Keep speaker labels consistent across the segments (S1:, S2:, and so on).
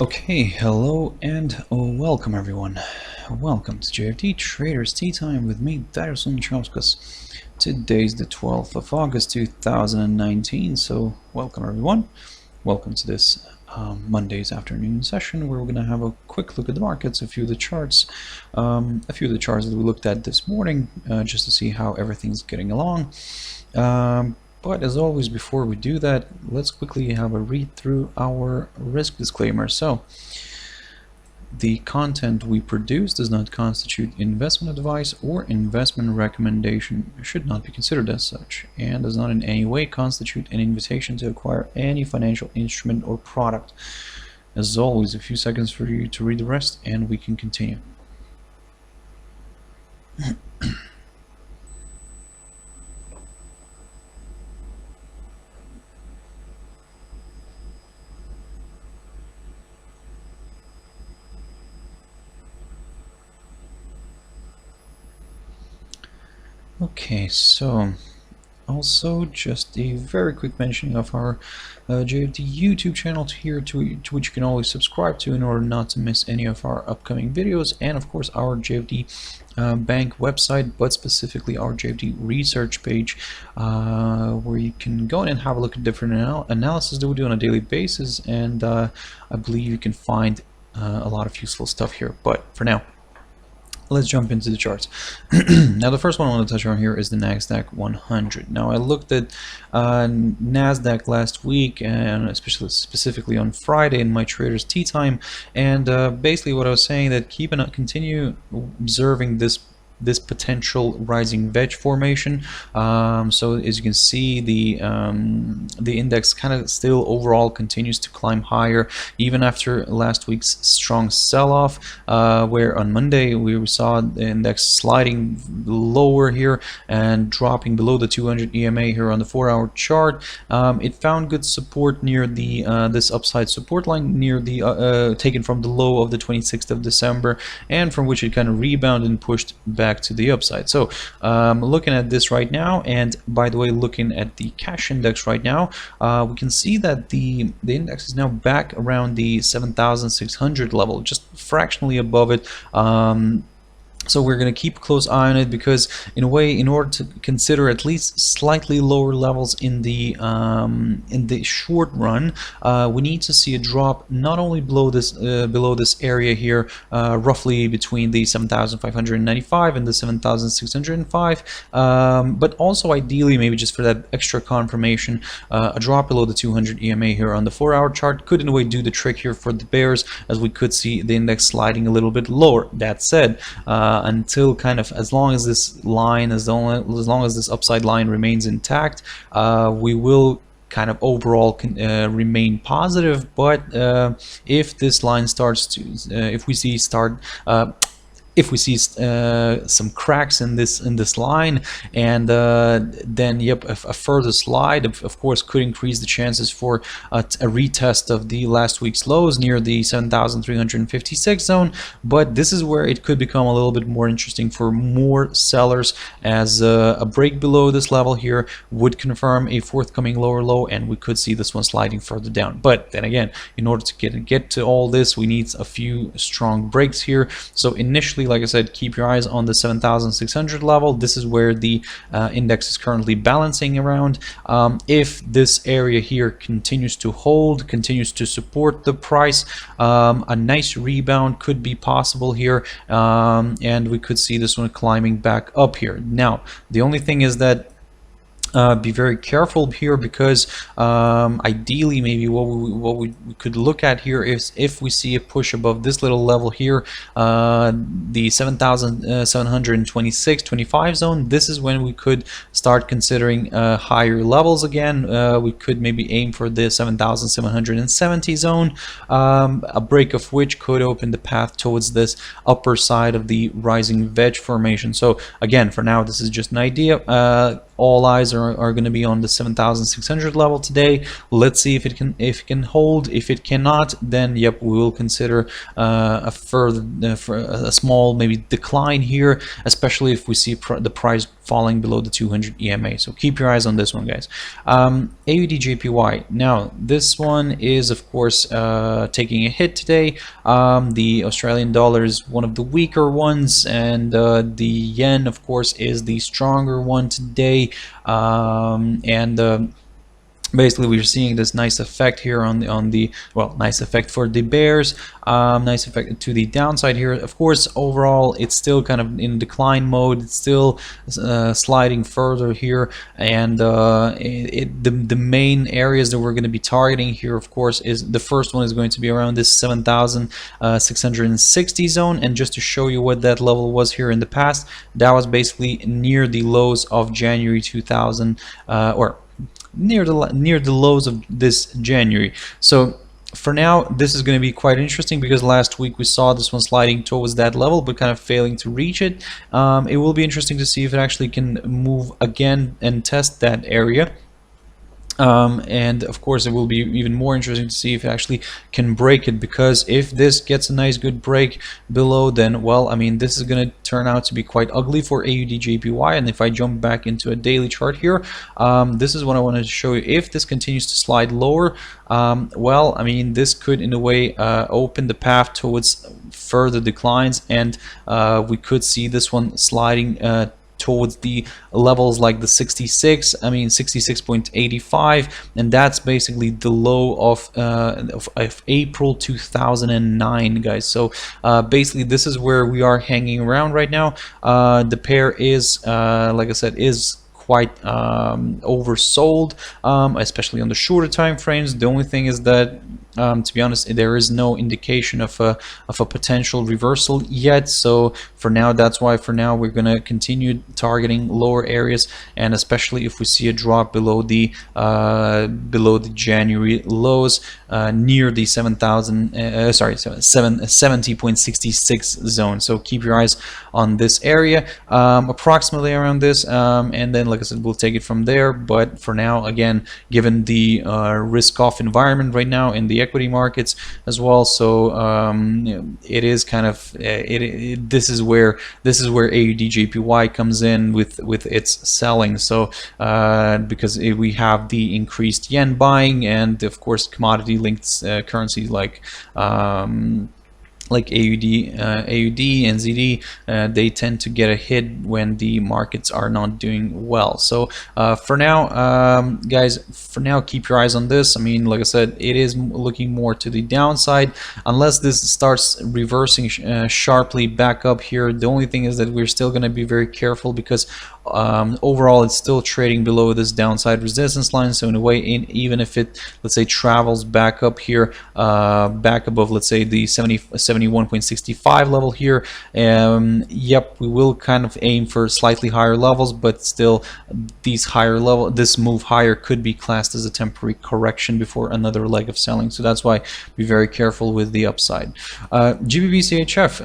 S1: Okay, hello and welcome everyone. Welcome to JFD Traders Tea Time with me, Darius and Anucauskas. Today's the 12th of August 2019, so welcome everyone. Welcome to this Monday's afternoon session where we're going to have a quick look at the markets, a few of the charts that we looked at this morning, just to see how everything's getting along. But as always, before we do that, let's quickly have a read through our risk disclaimer. So, the content we produce does not constitute investment advice or investment recommendation, should not be considered as such, and does not in any way constitute an invitation to acquire any financial instrument or product. As always, a few seconds for you to read the rest and we can continue. Okay, so also just a very quick mention of our JFD YouTube channel here to which you can always subscribe to in order not to miss any of our upcoming videos, and of course our JFD bank website, but specifically our JFD research page, where you can go in and have a look at different analysis that we do on a daily basis, and I believe you can find a lot of useful stuff here. But for now, let's jump into the charts. Now the first one I want to touch on here is the Nasdaq100. Now I looked at Nasdaq last week, and especially specifically on Friday in my traders tea time, and basically what I was saying that continue observing this potential rising wedge formation. So as you can see, the index kind of still overall continues to climb higher even after last week's strong sell-off, where on Monday we saw the index sliding lower here and dropping below the 200 EMA here on the 4-hour chart. It found good support near the this upside support line near the taken from the low of the 26th of December, and from which it kind of rebounded and pushed back to the upside. So looking at this right now, and by the way, looking at the cash index right now, we can see that the index is now back around the 7,600 level, just fractionally above it. So we're going to keep a close eye on it, because in a way, in order to consider at least slightly lower levels in the short run, we need to see a drop not only below this area here, roughly between the 7,595 and the 7,605, but also ideally maybe just for that extra confirmation, a drop below the 200 EMA here on the 4-hour chart could in a way do the trick here for the bears, as we could see the index sliding a little bit lower. That said, until kind of as long as this line, as long as this upside line remains intact, we will kind of overall remain positive. But if this line starts to, if we see some cracks in this line, and then yep, a further slide of course could increase the chances for a retest of the last week's lows near the 7,356 zone. But this is where it could become a little bit more interesting for more sellers, as a break below this level here would confirm a forthcoming lower low, and we could see this one sliding further down. But then again, in order to get to all this, we need a few strong breaks here. So initially, like I said, keep your eyes on the 7,600 level. This is where the index is currently balancing around. If this area here continues to hold, continues to support the price, a nice rebound could be possible here, and we could see this one climbing back up here. Now, the only thing is that be very careful here, because ideally maybe what we could look at here is if we see a push above this little level here, the 7,726-25 zone. This is when we could start considering higher levels again. We could maybe aim for the 7,770 zone, a break of which could open the path towards this upper side of the rising wedge formation. So again, for now, this is just an idea. All eyes are going to be on the 7,600 level today. Let's see if it can hold. If it cannot, then yep, we will consider a small maybe decline here, especially if we see the price falling below the 200 EMA. So keep your eyes on this one, guys. AUDJPY. Now, this one is, of course, taking a hit today. The Australian dollar is one of the weaker ones, and the yen, of course, is the stronger one today. Basically, we're seeing this nice effect here on the well, nice effect for the bears, nice effect to the downside here. Of course, overall, it's still kind of in decline mode. It's still sliding further here, and the main areas that we're going to be targeting here, of course, is the first one is going to be around this 7,660 zone. And just to show you what that level was here in the past, that was basically near the lows of January 2000, or near the lows of this January. So for now, this is going to be quite interesting, because last week we saw this one sliding towards that level but kind of failing to reach it. It will be interesting to see if it actually can move again and test that area. And of course, it will be even more interesting to see if it actually can break it, because if this gets a nice good break below, then, well, I mean, this is going to turn out to be quite ugly for AUDJPY. And if I jump back into a daily chart here, this is what I wanted to show you. If this continues to slide lower, well, I mean, this could in a way open the path towards further declines, and we could see this one sliding towards the levels like the 66.85, and that's basically the low of April 2009, guys. So basically, this is where we are hanging around right now. The pair is, like I said, is quite oversold, especially on the shorter time frames. The only thing is that, to be honest, there is no indication of a potential reversal yet. So for now, that's why for now we're going to continue targeting lower areas, and especially if we see a drop below the January lows, near the 70.66 zone. So keep your eyes on this area, approximately around this, and then, like I said, we'll take it from there. But for now, again, given the risk-off environment right now in the equity markets as well, so it is kind of this is where AUDJPY comes in with its selling. So because we have the increased yen buying, and of course commodity linked currencies like AUD, NZD, they tend to get a hit when the markets are not doing well. So for now, guys, for now, keep your eyes on this. I mean, like I said, it is looking more to the downside unless this starts reversing sharply back up here. The only thing is that we're still going to be very careful, because overall it's still trading below this downside resistance line. So in a way, even if it, let's say, travels back up here, back above, let's say, the 71.65 level here, yep, we will kind of aim for slightly higher levels, but still this move higher could be classed as a temporary correction before another leg of selling. So that's why be very careful with the upside. GBPCHF,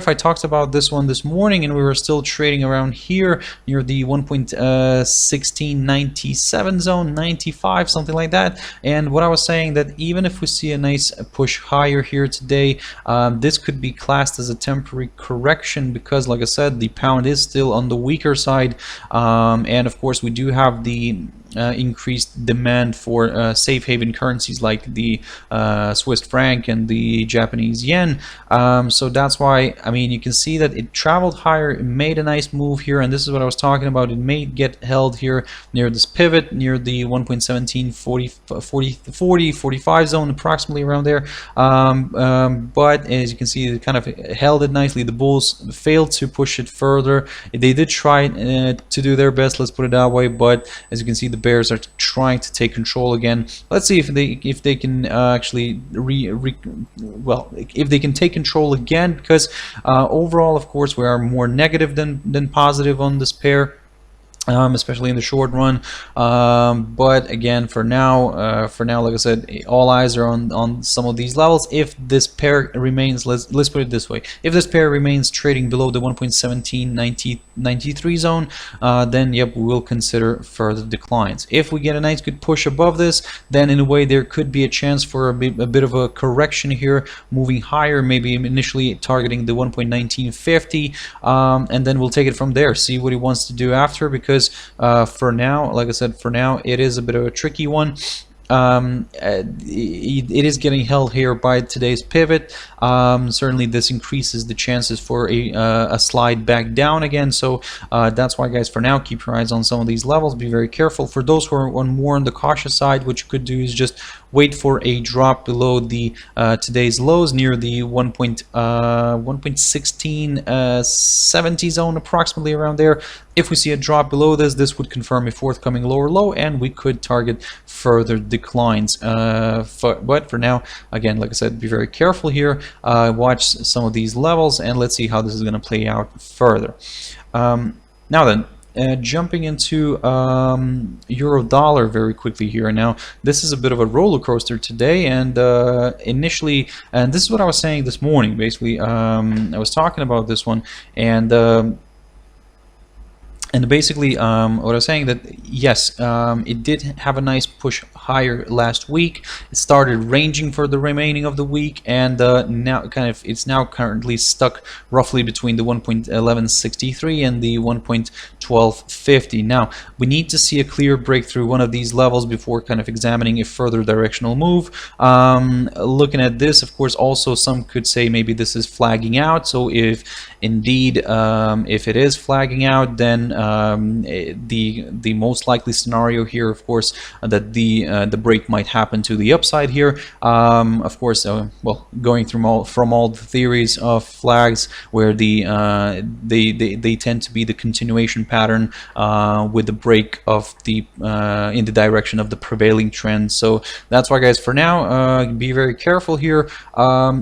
S1: I talked about this one this morning, and we were still trading around here near the 1.1697 zone, 95, something like that. And what I was saying, that even if we see a nice push higher here today, this could be classed as a temporary correction, because, like I said, the pound is still on the weaker side, and of course we do have the increased demand for safe haven currencies like the Swiss franc and the Japanese yen. So that's why, I mean, you can see that it traveled higher, it made a nice move here, and this is what I was talking about. It may get held here near this pivot, near the 1.1745 zone, approximately around there. But as you can see, it kind of held it nicely. The bulls failed to push it further. They did try to do their best, let's put it that way, but as you can see, the bears are trying to take control again. Let's see if they can actually if they can take control again, because overall, of course, we are more negative than positive on this pair. especially in the short run. But again, for now, like I said, all eyes are on some of these levels. If this pair remains, let's put it this way: if this pair remains trading below the 1.1793 zone, then yep, we will consider further declines. If we get a nice good push above this, then in a way there could be a chance for a bit of a correction here, moving higher, maybe initially targeting the 1.1950, and then we'll take it from there, see what he wants to do after, because for now, like I said, for now it is a bit of a tricky one. It is getting held here by today's pivot. Certainly this increases the chances for a slide back down again, so that's why, guys, for now, keep your eyes on some of these levels. Be very careful. For those who are more on the cautious side, what you could do is just wait for a drop below the today's lows near the 1.1670 zone, approximately around there. If we see a drop below this, this would confirm a forthcoming lower low, and we could target further declines. But for now, again, like I said, be very careful here. Watch some of these levels, and let's see how this is going to play out further. Now then, jumping into euro dollar very quickly here. Now, this is a bit of a roller coaster today, and initially, and this is what I was saying this morning, basically. I was talking about this one, and basically, what I was saying that yes, it did have a nice push higher last week. It started ranging for the remaining of the week, and now it's now currently stuck roughly between the 1.1163 and the 1.1250. Now we need to see a clear breakthrough one of these levels before kind of examining a further directional move. Looking at this, of course, also some could say maybe this is flagging out. So if indeed, if it is flagging out, then the most likely scenario here, of course, that the break might happen to the upside here. Of course, well, going through from all the theories of flags, where they tend to be the continuation pattern with the break of the in the direction of the prevailing trend. So that's why, guys, for now, be very careful here.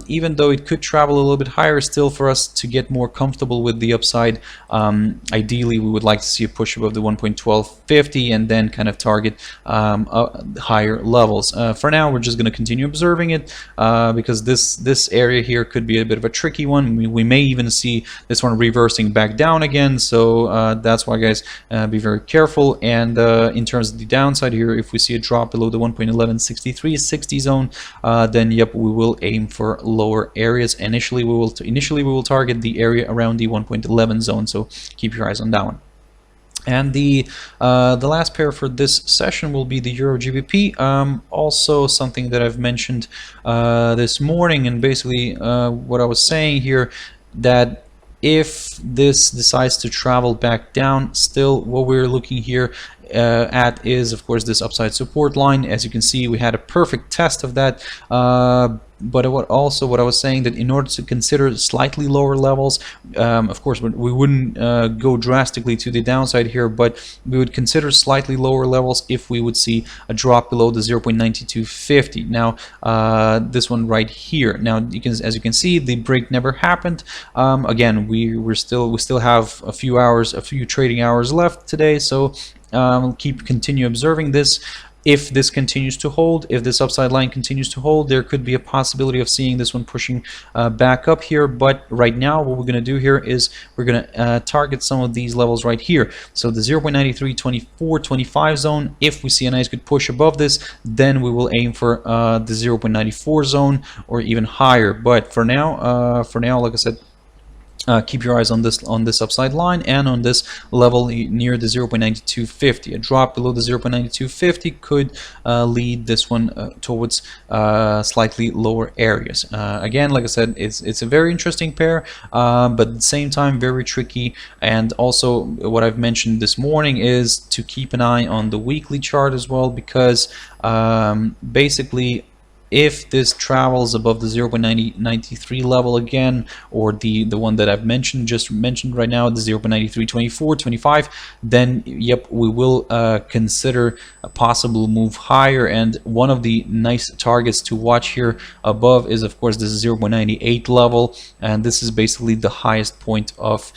S1: Even though it could travel a little bit higher, still, for us to get more comfortable with the upside, ideally we would like to see a push above the 1.1250 and then kind of target higher levels. For now, we're just going to continue observing it because this area here could be a bit of a tricky one. We may even see this one reversing back down again, so that's why, guys, be very careful. And in terms of the downside here, if we see a drop below the 1.1163-60 zone, then yep, we will aim for lower areas. Initially we will target the area around the 1.11 zone, so keep your eyes on that one. And the last pair for this session will be the EURGBP. Also something that I've mentioned this morning, and basically what I was saying here, that if this decides to travel back down, still what we're looking here at is, of course, this upside support line. As you can see, we had a perfect test of that. But what I was saying, that in order to consider slightly lower levels, of course we wouldn't go drastically to the downside here, but we would consider slightly lower levels if we would see a drop below the 0.9250. Now this one right here. Now as you can see, the break never happened. Again, we still have a few trading hours left today, so continue observing this. If this continues to hold, if this upside line continues to hold, there could be a possibility of seeing this one pushing back up here. But right now, what we're going to do here is we're going to target some of these levels right here. So the 0.932425 zone. If we see a nice good push above this, then we will aim for the 0.94 zone or even higher. But for now, like I said, keep your eyes on this upside line and on this level near the 0.9250. A drop below the 0.9250 could lead this one towards slightly lower areas. Again, like I said, it's a very interesting pair, but at the same time very tricky. And also, what I've mentioned this morning is to keep an eye on the weekly chart as well, because basically if this travels above the 0.9093 level again, or the one that I've just mentioned right now, the 0.9324, 25, then yep, we will consider a possible move higher. And one of the nice targets to watch here above is of course this 0.98 level, and this is basically the highest point of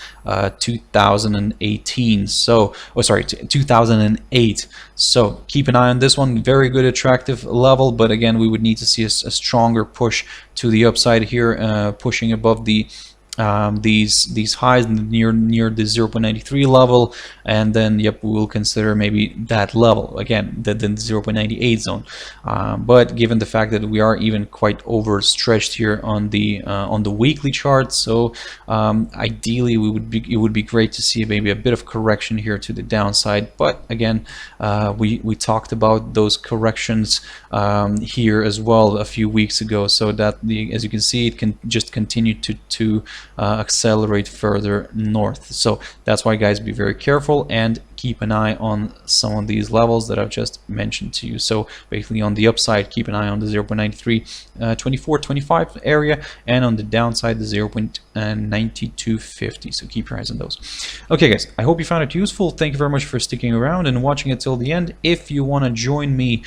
S1: 2018. So, oh sorry, 2008. So keep an eye on this one. Very good, attractive level, but again, we would need to see a stronger push to the upside here, pushing above the these highs near the 0.93 level, and then yep, we will consider maybe that level again, the 0.98 zone. But given the fact that we are even quite overstretched here on the weekly chart, so ideally it would be great to see maybe a bit of correction here to the downside. But again, we talked about those corrections here as well a few weeks ago, so that as you can see, it can just continue to accelerate further north. So that's why, guys, be very careful and keep an eye on some of these levels that I've just mentioned to you. So basically on the upside, keep an eye on the 0.93 24 25 area, and on the downside the 0.9250. so keep your eyes on those. Okay guys, I hope you found it useful. Thank you very much for sticking around and watching it till the end. If you want to join me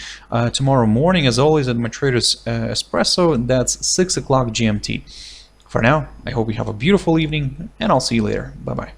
S1: tomorrow morning, as always, at my Traders Espresso, that's 6 o'clock GMT. For now, I hope you have a beautiful evening, and I'll see you later. Bye bye.